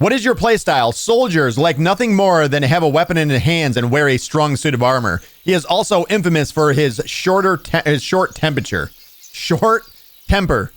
What is your playstyle? Soldiers like nothing more than to have a weapon in his hands and wear a strong suit of armor. He is also infamous for his short temper.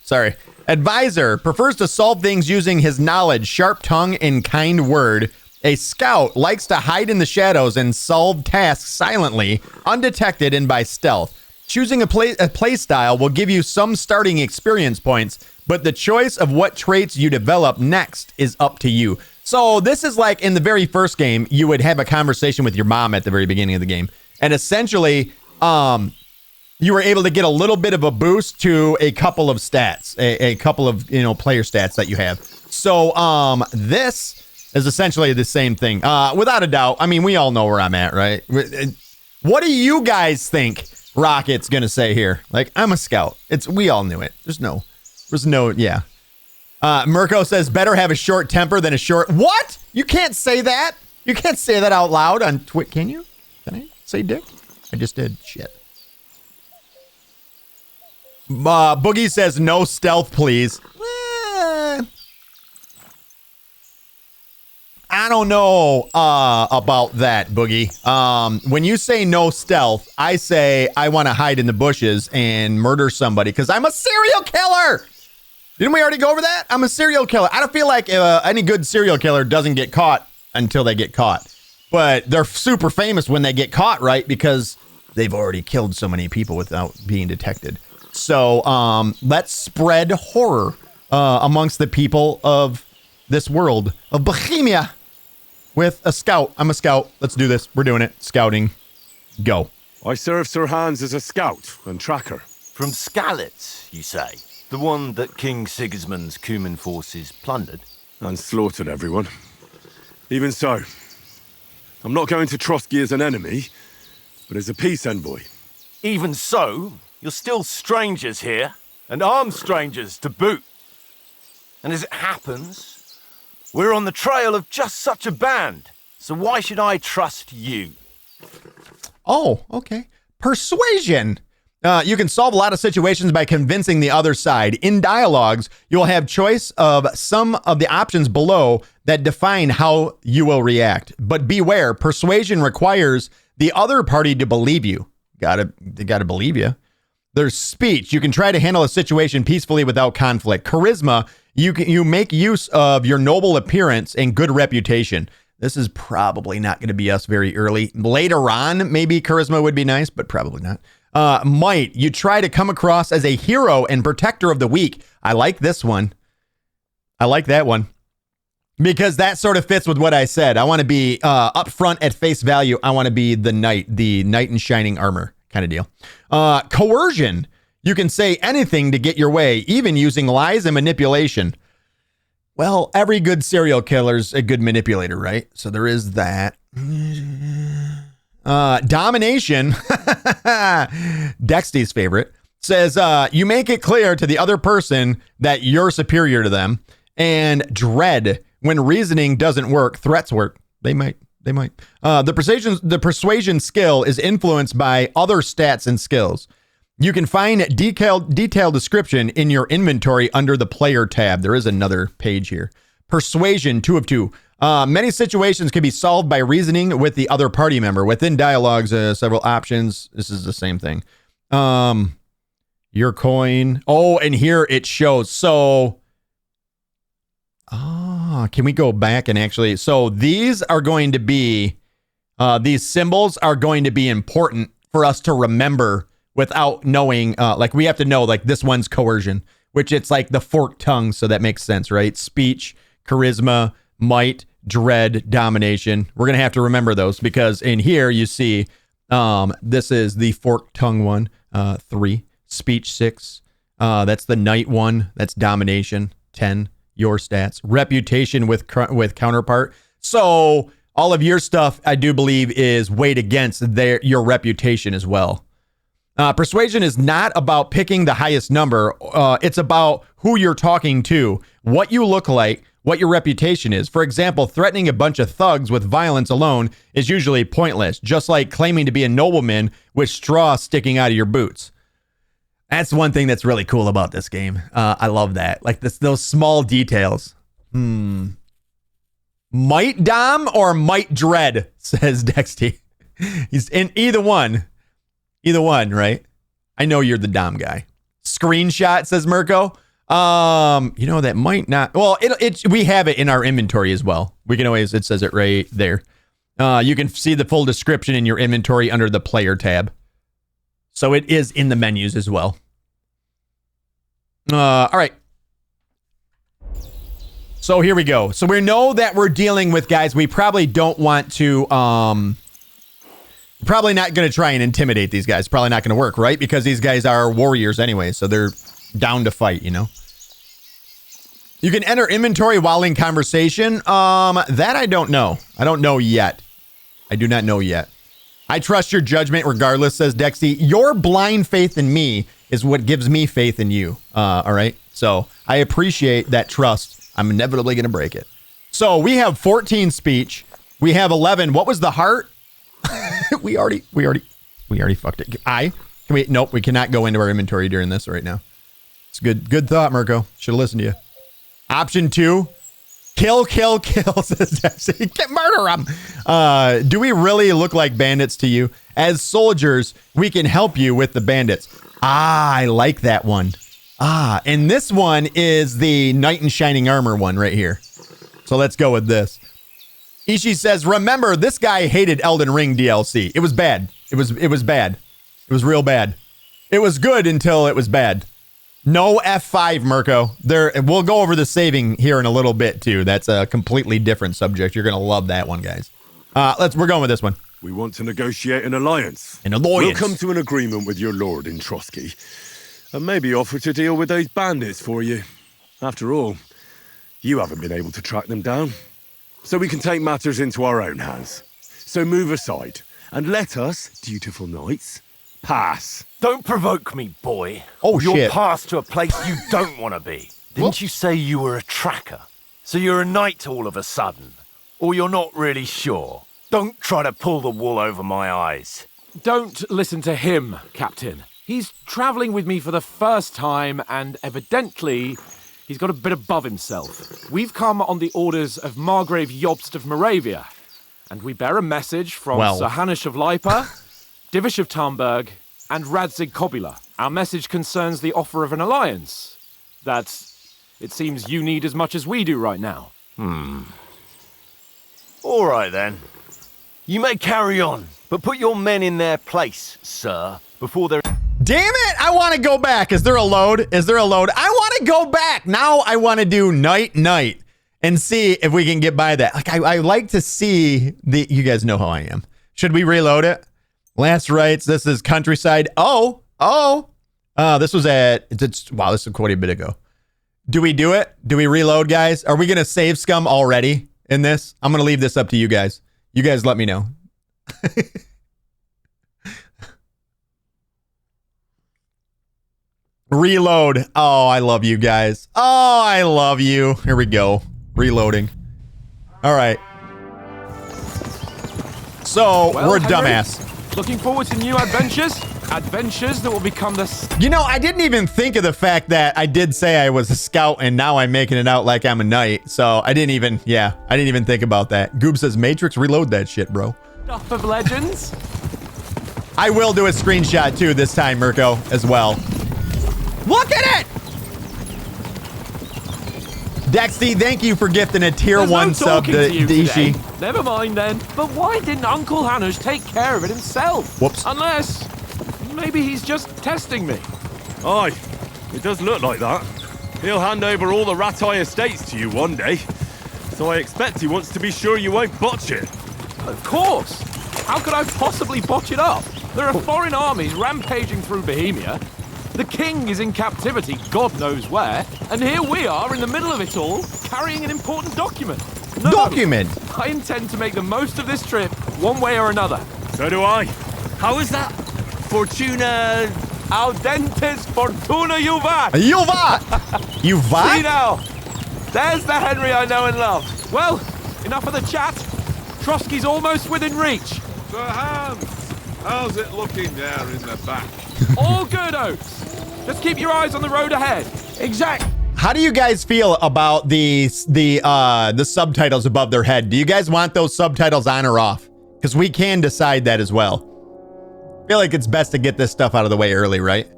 Sorry. Advisor prefers to solve things using his knowledge, sharp tongue, and kind word. A scout likes to hide in the shadows and solve tasks silently, undetected, and by stealth. Choosing a play style will give you some starting experience points, but the choice of what traits you develop next is up to you. So this is like in the very first game, you would have a conversation with your mom at the very beginning of the game. And essentially, you were able to get a little bit of a boost to a couple of stats, a couple of, player stats that you have. So this is essentially the same thing. Without a doubt, I mean, we all know where I'm at, right? What do you guys think Rocket's going to say here? Like, I'm a scout. We all knew it. There's no, yeah. Mirko says, better have a short temper than a short... What? You can't say that. You can't say that out loud on Twitch. Can you? Can I say dick? I just did. Shit. Boogie says, no stealth, please. I don't know about that, Boogie. When you say no stealth, I say I want to hide in the bushes and murder somebody because I'm a serial killer. Didn't we already go over that? I'm a serial killer. I don't feel like any good serial killer doesn't get caught until they get caught. But they're super famous when they get caught, right? Because they've already killed so many people without being detected. So let's spread horror amongst the people of this world of Bohemia with a scout. I'm a scout. Let's do this. We're doing it. Scouting. Go. I serve Sir Hans as a scout and tracker. From Skalitz, you say? The one that King Sigismund's Cuman forces plundered? And slaughtered everyone. Even so, I'm not going to Trotsky as an enemy, but as a peace envoy. Even so, you're still strangers here, and armed strangers to boot. And as it happens, we're on the trail of just such a band, so why should I trust you? Oh, okay. Persuasion. You can solve a lot of situations by convincing the other side. In dialogues, you'll have choice of some of the options below that define how you will react. But beware, persuasion requires the other party to believe you. They gotta believe you. There's speech. You can try to handle a situation peacefully without conflict. Charisma. You make use of your noble appearance and good reputation. This is probably not going to be us very early. Later on, maybe charisma would be nice, but probably not. Might. You try to come across as a hero and protector of the weak. I like this one. I like that one. Because that sort of fits with what I said. I want to be up front at face value. I want to be the knight in shining armor kind of deal. Coercion. You can say anything to get your way, even using lies and manipulation. Well, every good serial killer's a good manipulator, right? So there is that. Domination. Dexty's favorite. Says, you make it clear to the other person that you're superior to them. And dread. When reasoning doesn't work, threats work. They might. The persuasion skill is influenced by other stats and skills. You can find detailed description in your inventory under the player tab. There is another page here. Persuasion, 2 of 2. Many situations can be solved by reasoning with the other party member. Within dialogues, several options. This is the same thing. Your coin. Oh, and here it shows. So, can we go back and actually? So these are going to be, these symbols are going to be important for us to remember without knowing, like we have to know, like this one's coercion, which it's like the forked tongue. So that makes sense, right? Speech, charisma, might, dread, domination. We're going to have to remember those because in here you see, this is the forked tongue one, 3, speech 6. That's the knight one. That's domination, 10, your stats, reputation with counterpart. So all of your stuff, I do believe, is weighed against your reputation as well. Persuasion is not about picking the highest number. It's about who you're talking to, what you look like, what your reputation is. For example, threatening a bunch of thugs with violence alone is usually pointless, just like claiming to be a nobleman with straw sticking out of your boots. That's one thing that's really cool about this game. I love that. Like those small details. Might Dom or Might Dread, says Dexty. He's in either one. Either one, right? I know you're the Dom guy. Screenshot, says Mirko. You know, that might not. Well, we have it in our inventory as well. We can always, it says it right there. You can see the full description in your inventory under the player tab. So it is in the menus as well. All right. So here we go. So we know that we're dealing with guys. We probably don't want to, probably not going to try and intimidate these guys. Probably not going to work, right? Because these guys are warriors anyway. So they're down to fight, you know? You can enter inventory while in conversation. That I don't know. I don't know yet. I do not know yet. I trust your judgment regardless, says Dexy. Your blind faith in me is what gives me faith in you. All right. So I appreciate that trust. I'm inevitably going to break it. So we have 14 speech. We have 11. What was the heart? we already fucked it. Nope. We cannot go into our inventory during this right now. It's good thought, Mirko. Should have listened to you. Option 2. Kill, says Dexy. Murder them. Do we really look like bandits to you? As soldiers, we can help you with the bandits. I like that one. And this one is the Knight in Shining Armor one right here. So let's go with this. Ishi says, remember, this guy hated Elden Ring DLC. It was bad. It was bad. It was real bad. It was good until it was bad. No F5, Mirko. We'll go over the saving here in a little bit, too. That's a completely different subject. You're going to love that one, guys. We're going with this one. We want to negotiate an alliance. We'll come to an agreement with your lord in Trotsky, and maybe offer to deal with those bandits for you. After all, you haven't been able to track them down. So we can take matters into our own hands. So move aside, and let us, dutiful knights, pass. Don't provoke me, boy. Oh, shit. You'll pass to a place you don't want to be. Didn't you say you were a tracker? So you're a knight all of a sudden? Or you're not really sure? Don't try to pull the wool over my eyes. Don't listen to him, Captain. He's travelling with me for the first time, and evidently, he's got a bit above himself. We've come on the orders of Margrave Jobst of Moravia, and we bear a message from Sir Hanush of Lipa, Divish of Kuttenberg, and Radzig Kobyla. Our message concerns the offer of an alliance that it seems you need as much as we do right now. All right, then. You may carry on, but put your men in their place, sir, before they're... Damn it! I want to go back. Is there a load? I want to go back. Now I want to do night and see if we can get by that. Like I like to see the... You guys know how I am. Should we reload it? Last rites. This is countryside. This was at... Wow, this was quite a bit ago. Do we do it? Do we reload, guys? Are we going to save scum already in this? I'm going to leave this up to you guys. You guys let me know. Reload. Oh, I love you guys. Oh, I love you. Here we go. Reloading. All right. So, we're a dumbass. Looking forward to new adventures? Adventures that will become the... You know, I didn't even think of the fact that I did say I was a scout and now I'm making it out like I'm a knight. So I didn't even think about that. Goob says, Matrix, reload that shit, bro. Stuff of legends? I will do a screenshot too this time, Mirko, as well. Look at it! Dexty, thank you for gifting a tier 1 sub to Ishi. Never mind then. But why didn't Uncle Hanush take care of it himself? Whoops. Unless... maybe he's just testing me. Aye, it does look like that. He'll hand over all the Ratai estates to you one day. So I expect he wants to be sure you won't botch it. Of course. How could I possibly botch it up? There are foreign armies rampaging through Bohemia. The king is in captivity, God knows where. And here we are in the middle of it all, carrying an important document. Document? I intend to make the most of this trip, one way or another. So do I. How is that? Fortuna... Audentes fortuna juvat! Juvat! See now, there's the Henry I know and love. Well, enough of the chat. Trotsky's almost within reach. Sir Hans, how's it looking there in the back? All good, Oates. Just keep your eyes on the road ahead. Exact. How do you guys feel about the subtitles above their head? Do you guys want those subtitles on or off? Because we can decide that as well. I feel like it's best to get this stuff out of the way early, right?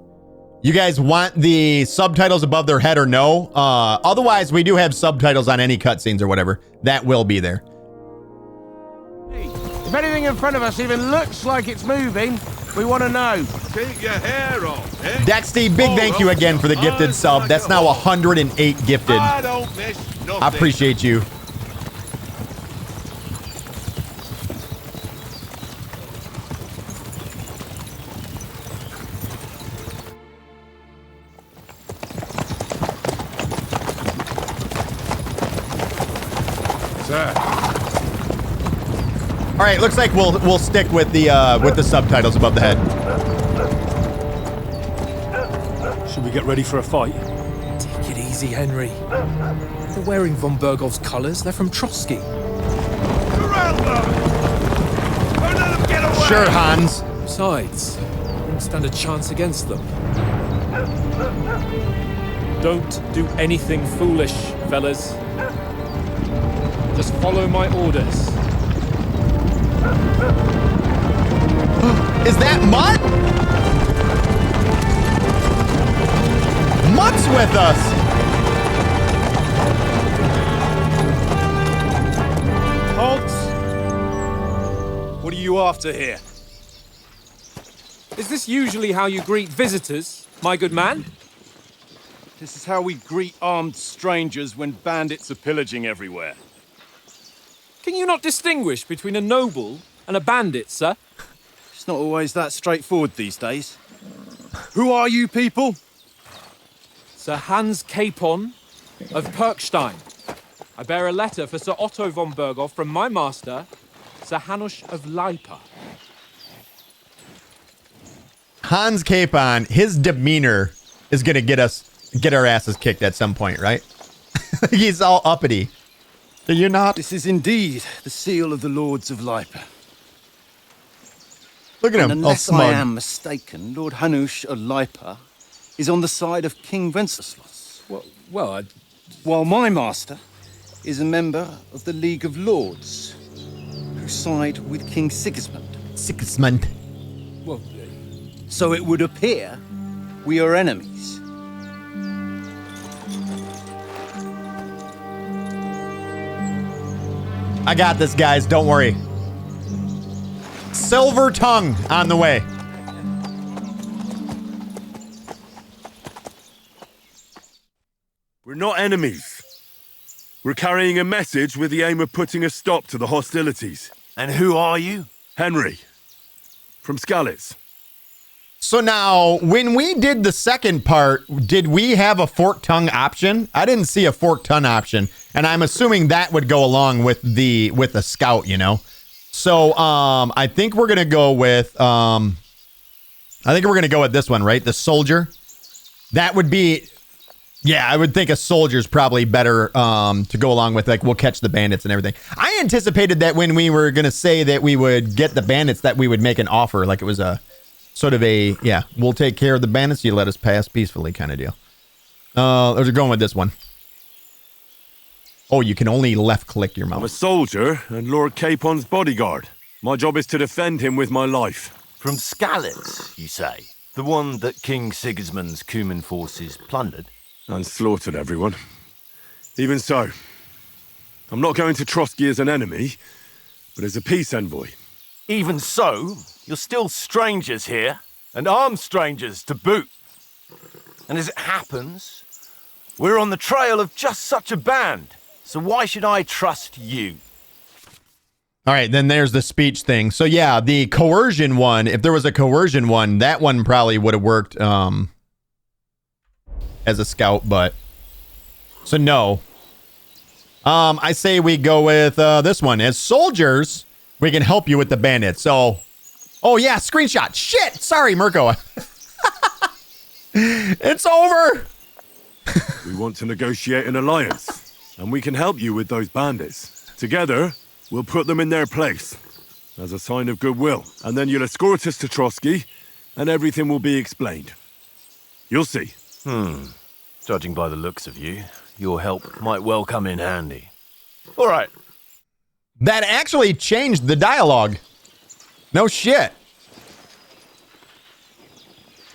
You guys want the subtitles above their head or no? Otherwise, we do have subtitles on any cutscenes or whatever. That will be there. If anything in front of us even looks like it's moving, we want to know. Keep your hair off, eh? Dexty, big thank you again for the gifted sub. That's now 108 gifted. I don't miss nothing. I appreciate you. Sir. All right, looks like we'll stick with the subtitles above the head. Should we get ready for a fight? Take it easy, Henry. They're wearing von Bergov's colours. They're from Trotsky. Corral them! Don't let them get away! Sure, Hans. Besides, we don't stand a chance against them. Don't do anything foolish, fellas. Just follow my orders. Is that Mutt? Mutt's with us. Halt! What are you after here? Is this usually how you greet visitors, my good man? This is how we greet armed strangers when bandits are pillaging everywhere. Can you not distinguish between a noble and a bandit, sir? It's not always that straightforward these days. Who are you people? Sir Hans Capon of Perkstein. I bear a letter for Sir Otto von Berghoff from my master, Sir Hanush of Leipa. Hans Capon, his demeanor is gonna get our asses kicked at some point, right? He's all uppity. Do you not? This is indeed the seal of the Lords of Leipa. Look at him, And all unless I smug. am mistaken, Lord Hanush of Leipa is on the side of King Wenceslas, Well, while my master is a member of the League of Lords, who side with King Sigismund. Sigismund. well, So it would appear we are enemies. I got this, guys. Don't worry. Silver tongue on the way. We're not enemies. We're carrying a message with the aim of putting a stop to the hostilities. And who are you? Henry, from Skalitz. So now, when we did the second part, did we have a forked tongue option? I didn't see a forked tongue option, and I'm assuming that would go along with the scout, you know. So I think we're gonna go with this one, right? The soldier. That would be, yeah, I would think a soldier's probably better to go along with. Like, we'll catch the bandits and everything. I anticipated that when we were gonna say that we would get the bandits, that we would make an offer, like it was a sort of a, yeah, we'll take care of the bandits, you let us pass peacefully kind of deal. We're going with this one. Oh, you can only left click your I'm a mouse. soldier and Lord Capon's bodyguard. My job is to defend him with my life. From Skalitz, you say? The one that King Sigismund's Cuman forces plundered? And slaughtered everyone. Even so, I'm not going to Trotsky as an enemy, but as a peace envoy. Even so, you're still strangers here, and armed strangers to boot. And as it happens, we're on the trail of just such a band, so why should I trust you? All right, then there's the speech thing. So yeah, the coercion one, if there was a coercion one, that one probably would have worked as a scout, but so no. I say we go with this one. As soldiers, we can help you with the bandits. So, oh yeah, screenshot. Shit, sorry, Mirko. It's over. We want to negotiate an alliance, and we can help you with those bandits. Together, we'll put them in their place as a sign of goodwill, and then you'll escort us to Trotsky, and everything will be explained. You'll see. Judging by the looks of you, your help might well come in handy. All right. That actually changed the dialogue. No shit.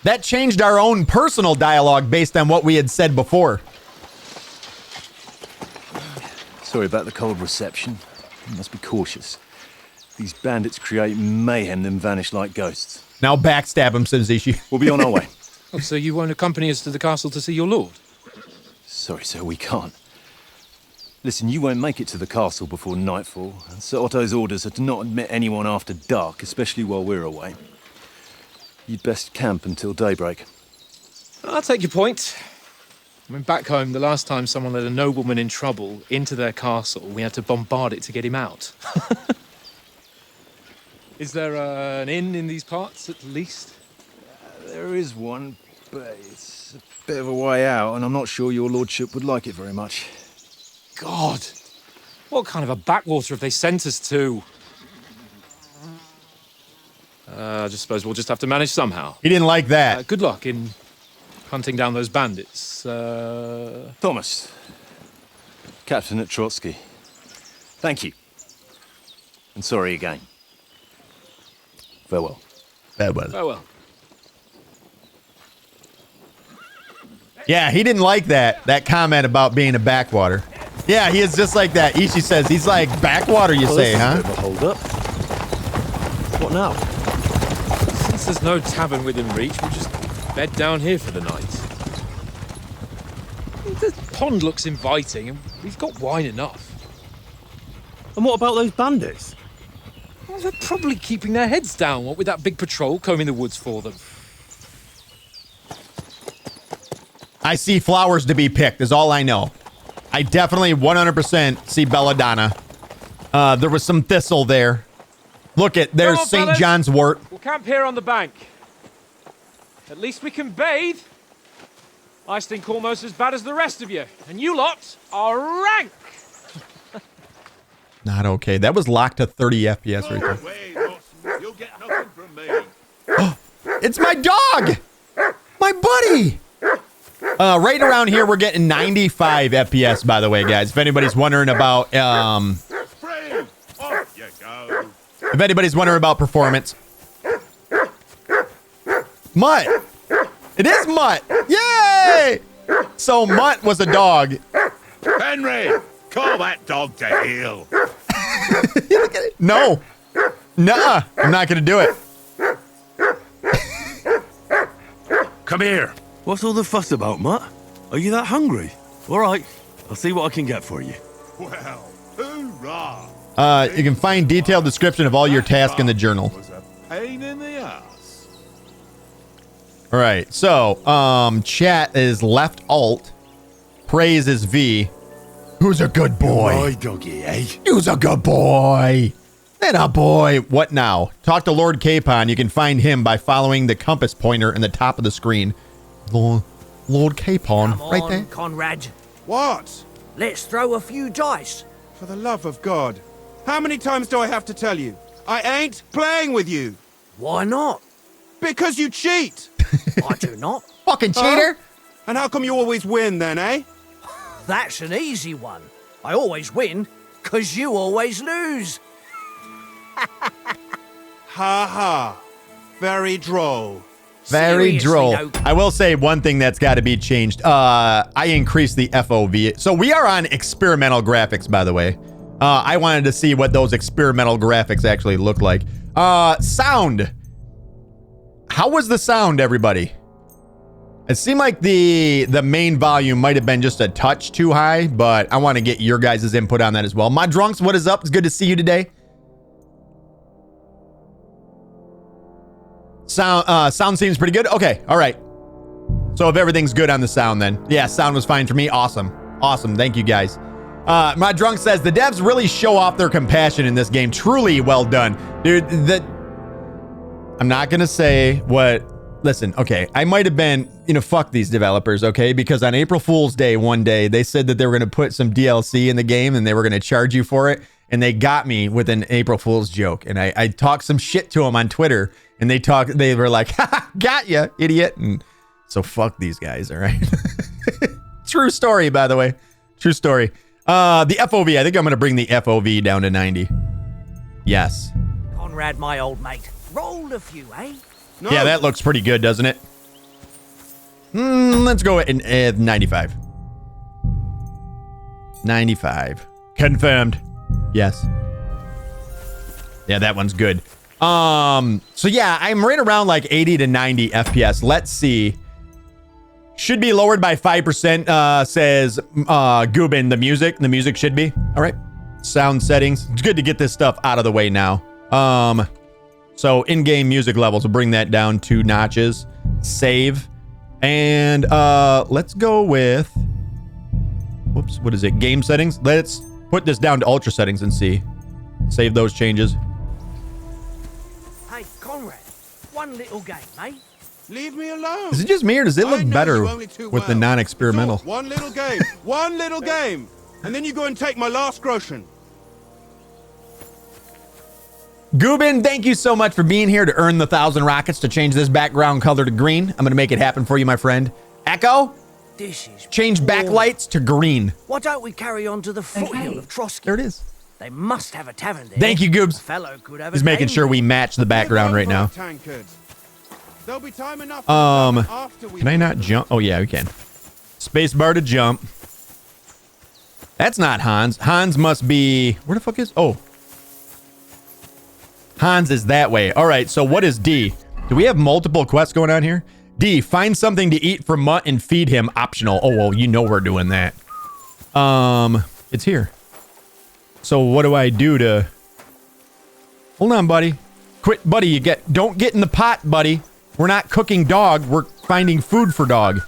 That changed our own personal dialogue based on what we had said before. Sorry about the cold reception. You must be cautious. These bandits create mayhem, then vanish like ghosts. Now backstab him, Senzishi. We'll be on our way. Oh, so you won't accompany us to the castle to see your lord? Sorry, sir, we can't. Listen, you won't make it to the castle before nightfall, and Sir Otto's orders are to not admit anyone after dark, especially while we're away. You'd best camp until daybreak. I'll take your point. I mean, back home, the last time someone let a nobleman in trouble into their castle, we had to bombard it to get him out. Is there an inn in these parts, at least? There is one, but it's a bit of a way out, and I'm not sure your lordship would like it very much. God! What kind of a backwater have they sent us to? I just suppose we'll just have to manage somehow. He didn't like that. Good luck in hunting down those bandits. Thomas, Captain at Trotsky. Thank you. And sorry again. Farewell. Farewell. Farewell. Yeah, he didn't like that comment about being a backwater. Yeah, he is just like that. Ishi says he's like backwater, you say, huh? Hold up. What now? Since there's no tavern within reach, we'll just bed down here for the night. The pond looks inviting, and we've got wine enough. And what about those bandits? Well, they're probably keeping their heads down, what with that big patrol combing the woods for them. I see flowers to be picked, is all I know. I definitely 100% see belladonna. There was some thistle there. Look at, there's Come on, St. fellas. John's wort. We'll camp here on the bank. At least we can bathe. I stink almost as bad as the rest of you, and you lot are rank. Not okay. That was locked to 30 FPS right there. Wait, Watson, you'll get nothing from me. It's my dog! My buddy! Right around here, we're getting 95 FPS, by the way, guys. If anybody's wondering about, Free! Off you go. if anybody's wondering about performance. Mutt! It is Mutt! Yay! So Mutt was a dog. Henry, call that dog to heel. No. Nuh-uh. I'm not gonna do it. Come here. What's all the fuss about, Mutt? Are you that hungry? All right, I'll see what I can get for you. Well, hoorah! You can find detailed description of all your tasks in the journal. Was a pain in the ass. All right, so chat is left alt, praise is V. Who's a good boy? My doggy, eh? Who's a good boy? That a boy. What now? Talk to Lord Capon. You can find him by following the compass pointer in the top of the screen. Lord Capon, Come right on, there. Conrad. What? Let's throw a few dice. For the love of God. How many times do I have to tell you? I ain't playing with you. Why not? Because you cheat. I do not. Fucking cheater. And how come you always win then, eh? That's an easy one. I always win, 'cause you always lose. Ha ha. Very droll. Very Seriously, droll. though. I will say one thing that's got to be changed. I increased the FOV. So we are on experimental graphics, by the way. I wanted to see what those experimental graphics actually look like. Sound. How was the sound, everybody? It seemed like the main volume might have been just a touch too high, but I want to get your guys' input on that as well. My drunks, what is up? It's good to see you today. Sound seems pretty good. Okay, all right. So if everything's good on the sound, then yeah, sound was fine for me. Awesome, thank you guys. My drunk says the devs really show off their compassion in this game. Truly well done, dude. I'm not gonna say what. Listen, okay, I might have been, fuck these developers, okay? Because on April Fool's Day, one day, they said that they were gonna put some DLC in the game and they were gonna charge you for it, and they got me with an April Fool's joke, and I talked some shit to them on Twitter. And they were like, ha, got ya, idiot. And so fuck these guys, all right? True story, by the way. True story. The FOV, I think I'm going to bring the FOV down to 90. Yes. Conrad, my old mate. Rolled a few, eh? No. Yeah, that looks pretty good, doesn't it? Let's go at 95. 95. Confirmed. Yes. Yeah, that one's good. So yeah, I'm right around like 80 to 90 FPS. Let's see. Should be lowered by 5%, says Gubin, the music. The music should be. All right. Sound settings. It's good to get this stuff out of the way now. So in-game music levels, we'll bring that down 2 notches. Save. And let's go with, whoops, what is it? Game settings. Let's put this down to ultra settings and see. Save those changes. Hey, Conrad, one little game, eh? Leave me alone. Is it just me or does it I look know better you only too with the well. non-experimental? So, one little game. One little game. And then you go and take my last groschen. Gubin, thank you so much for being here to earn the 1,000 rockets to change this background color to green. I'm going to make it happen for you, my friend. Echo, This is change backlights to green. Why don't we carry on to the foothill of Trotsky? There it is. They must have a tavern there. Thank you, Goobs. A fellow could have He's a making game sure we there. match the background right now. There'll be time enough after we Can I not jump? Oh, yeah, we can. Space bar to jump. That's not Hans. Hans must be... Where the fuck is... Oh. Hans is that way. All right, so what is D? Do we have multiple quests going on here? D, find something to eat for Mutt and feed him. Optional. Oh, well, you know we're doing that. It's here. So what do I do to... Hold on, buddy. Quit, buddy. Don't get in the pot, buddy. We're not cooking dog. We're finding food for dog.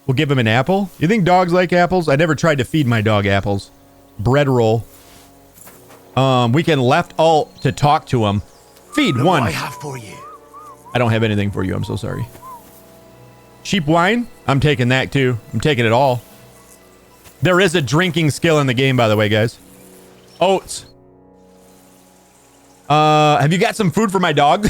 We'll give him an apple. You think dogs like apples? I never tried to feed my dog apples. Bread roll. We can left alt to talk to him. Feed Look one. what I have for you. I don't have anything for you. I'm so sorry. Cheap wine? I'm taking that too. I'm taking it all. There is a drinking skill in the game, by the way, guys. Oats. Have you got some food for my dog?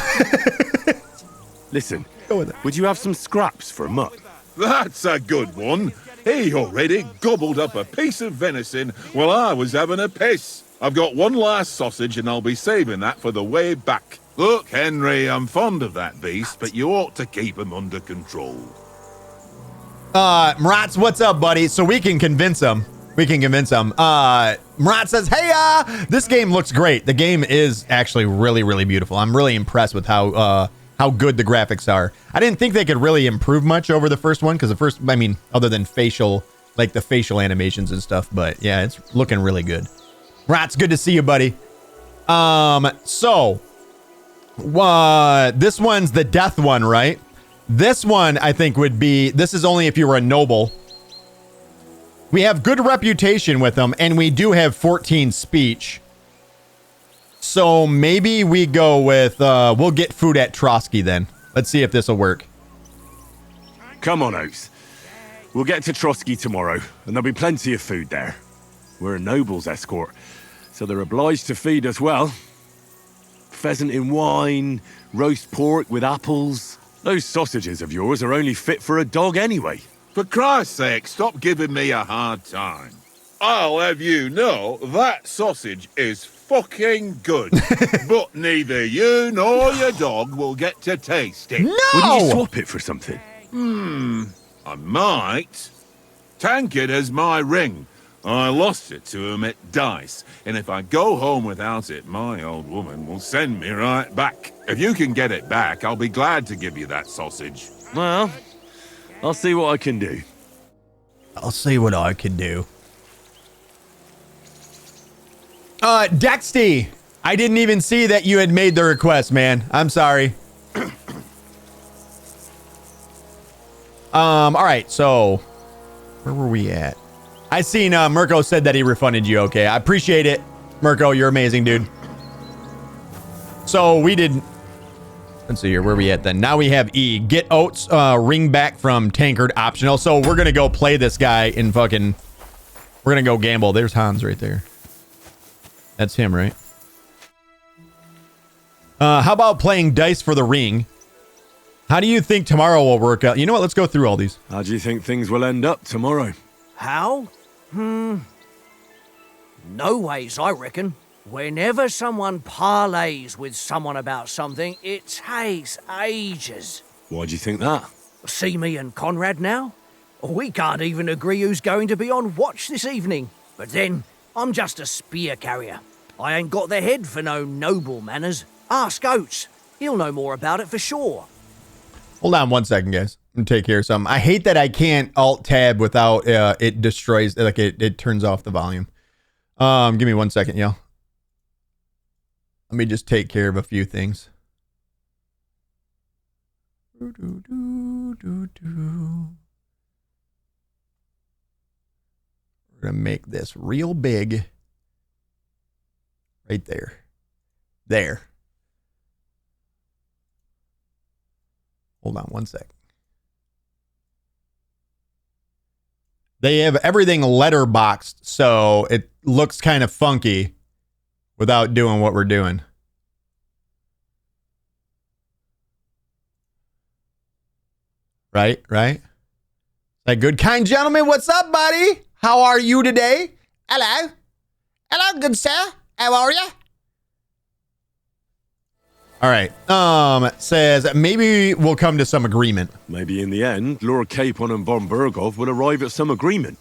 Listen, Go with it. would you have some scraps for Mutt? That's a good one. He already gobbled up a piece of venison while I was having a piss. I've got one last sausage and I'll be saving that for the way back. Look, Henry, I'm fond of that beast, but you ought to keep him under control. Maratz, what's up, buddy? So we can convince him. We can convince him. Marat says, hey, this game looks great. The game is actually really, really beautiful. I'm really impressed with how good the graphics are. I didn't think they could really improve much over the first one, because the first, I mean, other than facial, like the facial animations and stuff, but yeah, it's looking really good. Marat's good to see you, buddy. So, this one's the death one, right? This one, I think, would be, this is only if you were a noble. We have good reputation with them, and we do have 14 speech. So maybe we go with, we'll get food at Trotsky then. Let's see if this will work. Come on, Oaks. We'll get to Trotsky tomorrow, and there'll be plenty of food there. We're a noble's escort, so they're obliged to feed us well. Pheasant in wine, roast pork with apples. Those sausages of yours are only fit for a dog anyway. For Christ's sake, stop giving me a hard time. I'll have you know that sausage is fucking good. But neither you nor your dog will get to taste it. No! Wouldn't you swap it for something? I might. Tankard has my ring. I lost it to him at dice, and if I go home without it, my old woman will send me right back. If you can get it back, I'll be glad to give you that sausage. Well, I'll see what I can do. I'll see what I can do. Dexty, I didn't even see that you had made the request, man. I'm sorry. All right, so where were we at? I seen Mirko said that he refunded you. Okay, I appreciate it, Mirko. You're amazing, dude. So we did. Let's see here. Where are we at then? Now we have E. Get oats. Ring back from tankard optional. So we're gonna go play this guy in fucking. We're gonna go gamble. There's Hans right there. That's him, right? How about playing dice for the ring? How do you think tomorrow will work out? You know what? Let's go through all these. How do you think things will end up tomorrow? How? No ways, I reckon. Whenever someone parleys with someone about something, it takes ages. Why do you think that? See me and Conrad now? We can't even agree who's going to be on watch this evening. But then, I'm just a spear carrier. I ain't got the head for no noble manners. Ask Oates. He'll know more about it for sure. Hold on 1 second, guys. I'm gonna take care of something. I hate that I can't Alt-Tab without it destroys, like it turns off the volume. Give me 1 second, y'all. Let me just take care of a few things. We're gonna make this real big. Right there. There. Hold on 1 second. They have everything letterboxed, so it looks kind of funky without doing what we're doing. Right? Is that good? Kind gentleman, what's up, buddy? How are you today? Hello. Hello, good sir. How are you? All right. Says maybe we'll come to some agreement. Maybe in the end, Lord Capon and von Berghoff will arrive at some agreement.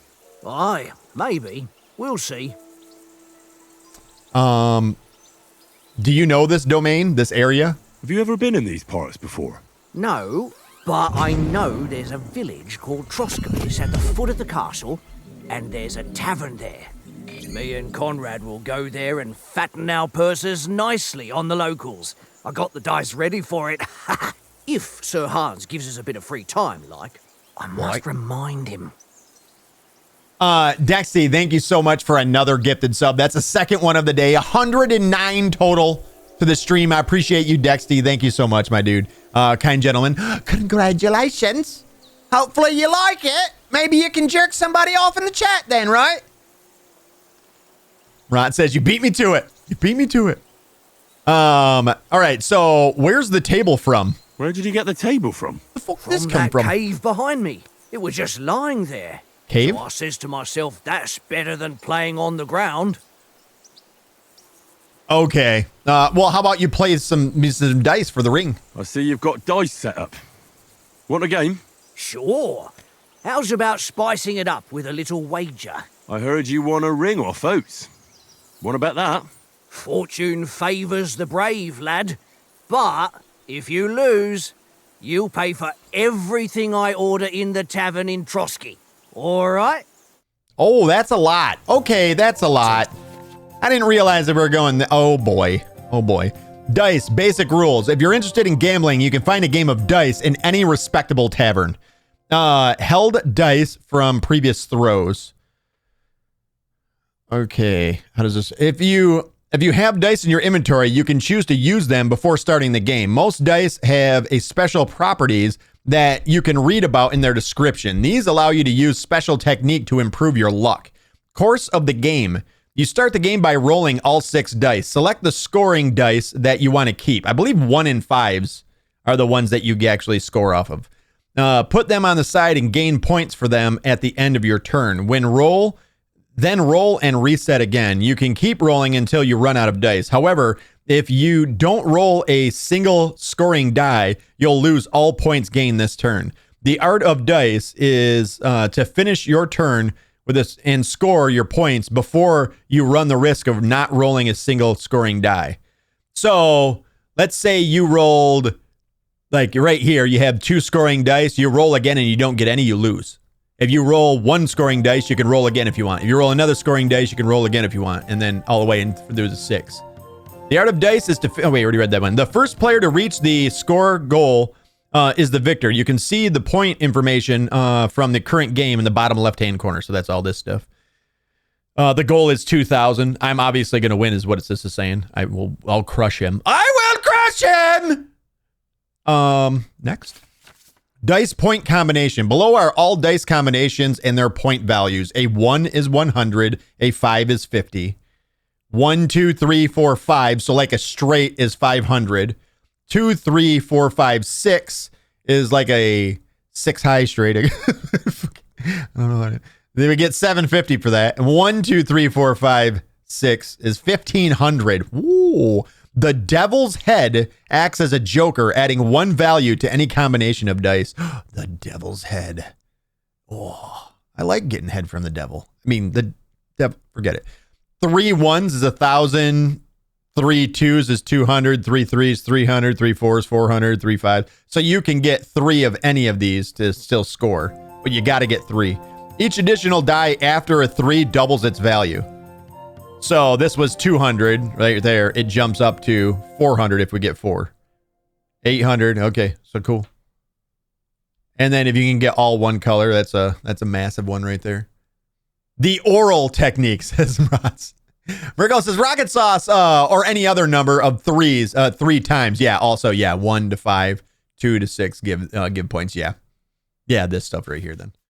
Aye, maybe. We'll see. Do you know this domain, this area? Have you ever been in these parts before? No, but I know there's a village called Troskowitz at the foot of the castle, and there's a tavern there. Me and Conrad will go there and fatten our purses nicely on the locals. I got the dice ready for it. If Sir Hans gives us a bit of free time, like, I must remind him. Dexy, thank you so much for another gifted sub. That's the second one of the day. 109 total to the stream. I appreciate you, Dexty. Thank you so much, my dude. Kind gentleman. Congratulations. Hopefully you like it. Maybe you can jerk somebody off in the chat then, right? Ron says, you beat me to it. You beat me to it. All right, so where's the table from? Where did you get the table from? The fuck did this come from? Cave behind me. It was just lying there. Cave? So I says to myself, that's better than playing on the ground. Okay. Well, how about you play some dice for the ring? I see you've got dice set up. Want a game? Sure. How's about spicing it up with a little wager? I heard you won a ring off Oates. Want to bet that? Fortune favours the brave, lad. But if you lose, you'll pay for everything I order in the tavern in Trotsky. All right? Oh, that's a lot. Okay, that's a lot. I didn't realize that we were going... Oh, boy. Oh, boy. Dice, basic rules. If you're interested in gambling, you can find a game of dice in any respectable tavern. Held dice from previous throws. Okay. How does this... If you have dice in your inventory, you can choose to use them before starting the game. Most dice have a special properties that you can read about in their description. These allow you to use special technique to improve your luck. Course of the game. You start the game by rolling all 6 dice. Select the scoring dice that you want to keep. I believe 1 and 5s are the ones that you actually score off of. Put them on the side and gain points for them at the end of your turn. Then roll and reset again. You can keep rolling until you run out of dice. However, if you don't roll a single scoring die, you'll lose all points gained this turn. The art of dice is to finish your turn with this and score your points before you run the risk of not rolling a single scoring die. So let's say you rolled, like right here, you have 2 scoring dice. You roll again and you don't get any, you lose. If you roll 1 scoring dice, you can roll again if you want. If you roll another scoring dice, you can roll again if you want. And then all the way in through the 6. The art of dice is to... Oh, wait, I already read that one. The first player to reach the score goal is the victor. You can see the point information from the current game in the bottom left-hand corner. So that's all this stuff. The goal is 2,000. I'm obviously going to win is what this is saying. I'll crush him. I will crush him! Next. Dice point combination. Below are all dice combinations and their point values. A 1 is 100. A 5 is 50. 1, 2, 3, 4, 5. So like a straight is 500. 2, 3, 4, 5, 6 is like a 6 high straight. I don't know what they would get 750 for that. And 1, 2, 3, 4, 5, 6 is 1,500. Ooh. The Devil's Head acts as a joker, adding 1 value to any combination of dice. The Devil's Head. Oh, I like getting head from the devil. I mean, the devil, forget it. 3 1s is 1,000. 3 2s is 200. 3 3s, 300. 3 4s, 400. 3 5s. So you can get 3 of any of these to still score, but you got to get 3. Each additional die after a 3 doubles its value. So this was 200 right there. It jumps up to 400 if we get 4. 800. Okay, so cool. And then if you can get all 1 color, that's a massive one right there. The oral technique, says Ross. Virgo says Rockitsauce or any other number of 3s 3 times. Yeah, also, yeah, 1 to 5, 2 to 6 give points. Yeah. Yeah, this stuff right here then.